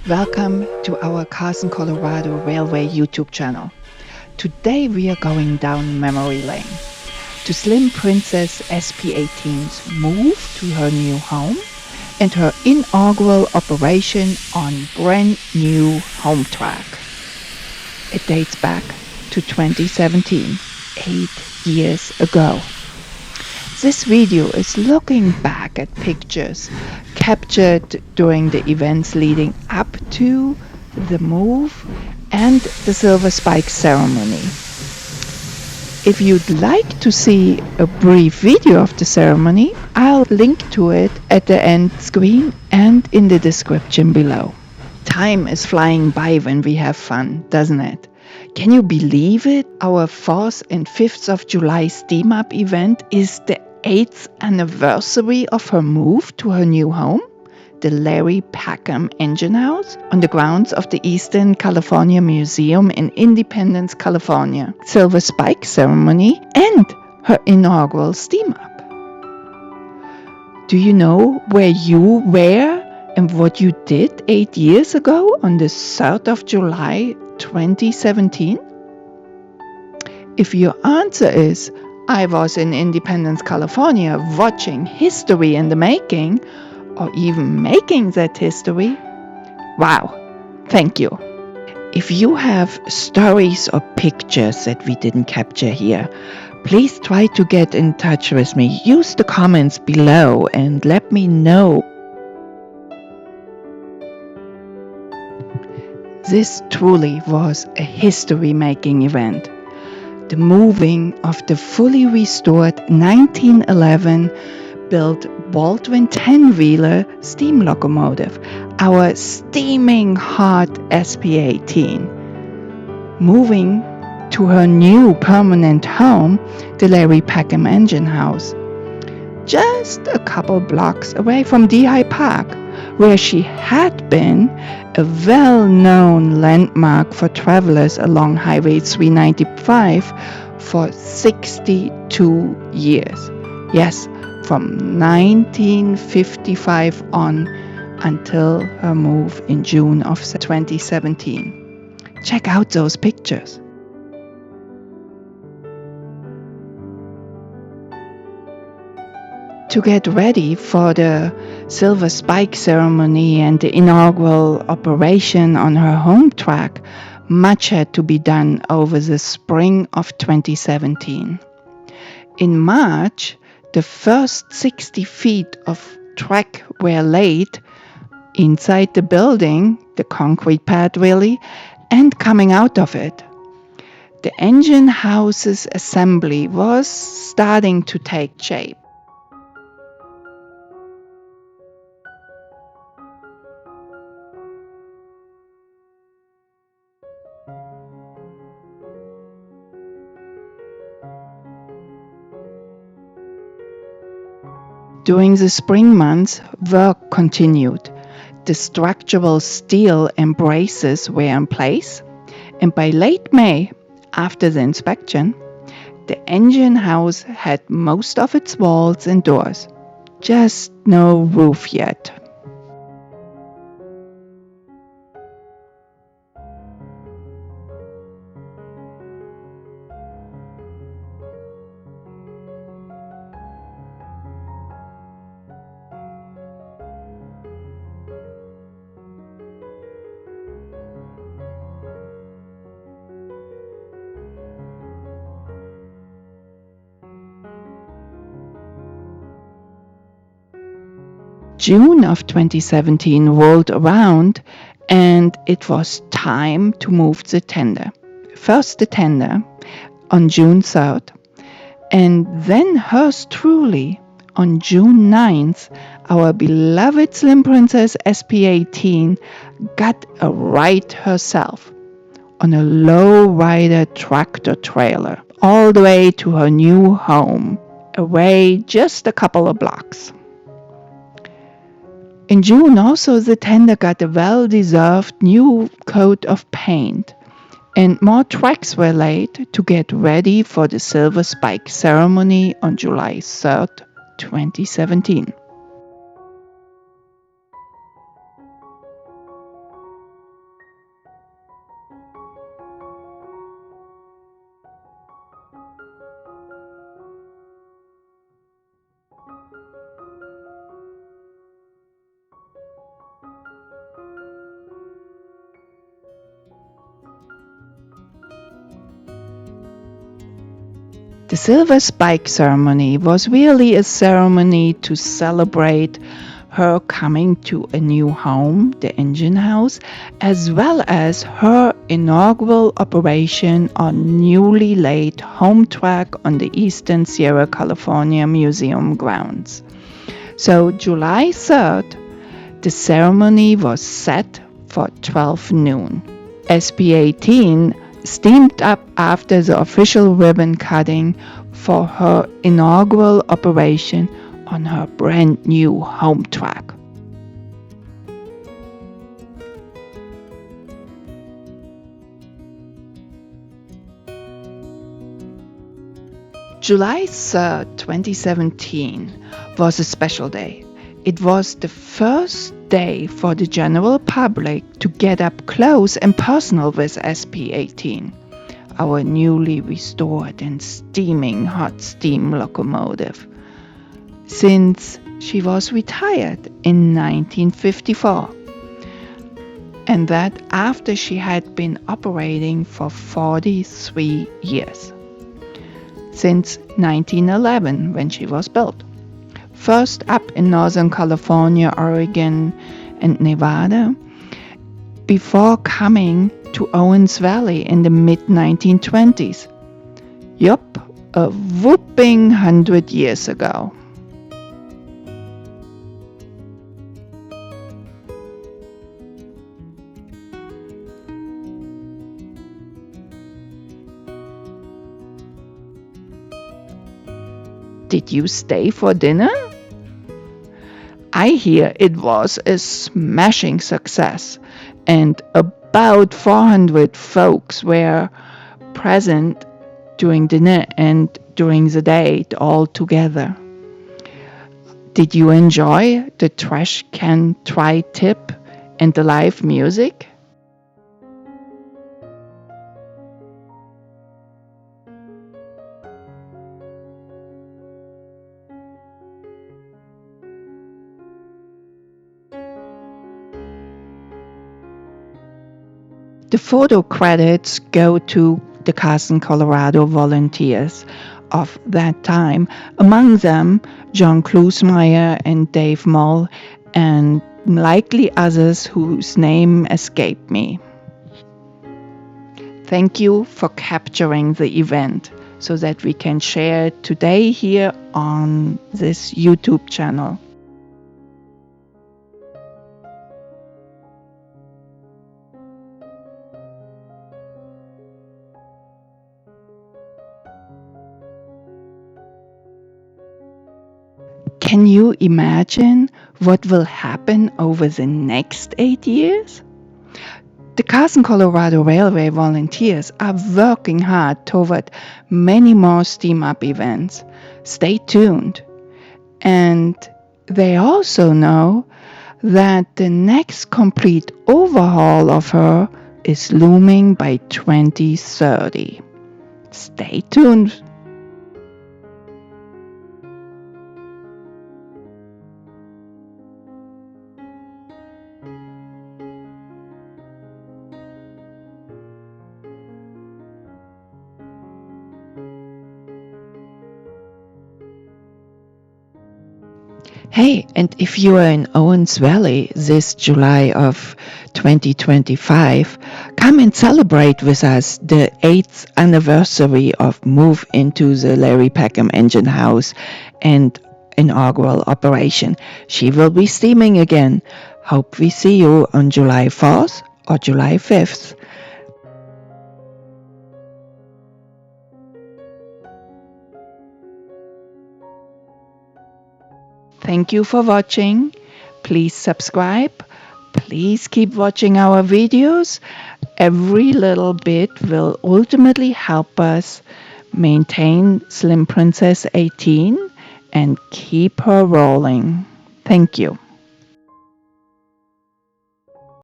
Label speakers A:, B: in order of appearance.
A: Welcome to our Carson Colorado Railway YouTube channel. Today we are going down memory lane to Slim Princess SP18's move to her new home and her inaugural operation on brand new home track. It dates back to 2017, 8 years ago. This video is looking back at pictures captured during the events leading up to the move and the Silver Spike ceremony. If you'd like to see a brief video of the ceremony, I'll link to it at the end screen and in the description below. Time is flying by when we have fun, doesn't it? Can you believe it? Our 4th and 5th of July Steamup event is the 8th anniversary of her move to her new home, the Larry Peckham Engine House, on the grounds of the Eastern California Museum in Independence, California, Silver Spike ceremony, and her inaugural Steamup. Do you know where you were and what you did 8 years ago on the 3rd of July 2017? If your answer is, I was in Independence, California, watching history in the making, or even making that history, wow, thank you. If you have stories or pictures that we didn't capture here, please try to get in touch with me. Use the comments below and let me know. This truly was a history-making event. The moving of the fully restored 1911 built Baldwin 10-wheeler steam locomotive, our steaming hot SP18, moving to her new permanent home, the Larry Peckham Engine House, just a couple blocks away from Dehy Park, where she had been a well-known landmark for travelers along Highway 395 for 62 years. Yes, from 1955 on until her move in June of 2017. Check out those pictures. To get ready for the Silver Spike ceremony and the inaugural operation on her home track, much had to be done over the spring of 2017. In March, the first 60 feet of track were laid inside the building, the concrete pad really, and coming out of it. The engine house's assembly was starting to take shape. During the spring months, work continued. The structural steel embraces were in place, and by late May, after the inspection, the engine house had most of its walls and doors, just no roof yet. June of 2017 rolled around and it was time to move the tender. First the tender on June 3rd, and then hers truly on June 9th, our beloved Slim Princess SP18 got a ride herself on a low-rider tractor trailer all the way to her new home, away just a couple of blocks. In June also the tender got a well-deserved new coat of paint, and more tracks were laid to get ready for the Silver Spike ceremony on July 3rd, 2017. The Silver Spike ceremony was really a ceremony to celebrate her coming to a new home, the engine house, as well as her inaugural operation on newly laid home track on the Eastern Sierra California Museum grounds. So July 3rd, the ceremony was set for 12 noon. SP18 steamed up after the official ribbon cutting for her inaugural operation on her brand new home track. July 3rd, 2017 was a special day. It was the first day for the general public to get up close and personal with SP18, our newly restored and steaming hot steam locomotive, since she was retired in 1954, and that after she had been operating for 43 years, since 1911 when she was built. First up in Northern California, Oregon, and Nevada, before coming to Owens Valley in the mid-1920s. Yup, a whooping 100 years ago. Did you stay for dinner? I hear it was a smashing success, and about 400 folks were present during dinner and during the day all together. Did you enjoy the trash can tri-tip and the live music? The photo credits go to the Carson Colorado volunteers of that time, among them John Klusmeyer and Dave Moll, and likely others whose name escaped me. Thank you for capturing the event so that we can share it today here on this YouTube channel. Can you imagine what will happen over the next 8 years? The Carson Colorado Railway volunteers are working hard toward many more Steamup events. Stay tuned. And they also know that the next complete overhaul of her is looming by 2030. Stay tuned. Hey, and if you are in Owens Valley this July of 2025, come and celebrate with us the 8th anniversary of move into the Larry Peckham Engine House and inaugural operation. She will be steaming again. Hope we see you on July 4th or July 5th. Thank you for watching. Please subscribe. Please keep watching our videos. Every little bit will ultimately help us maintain Slim Princess 18 and keep her rolling. Thank you.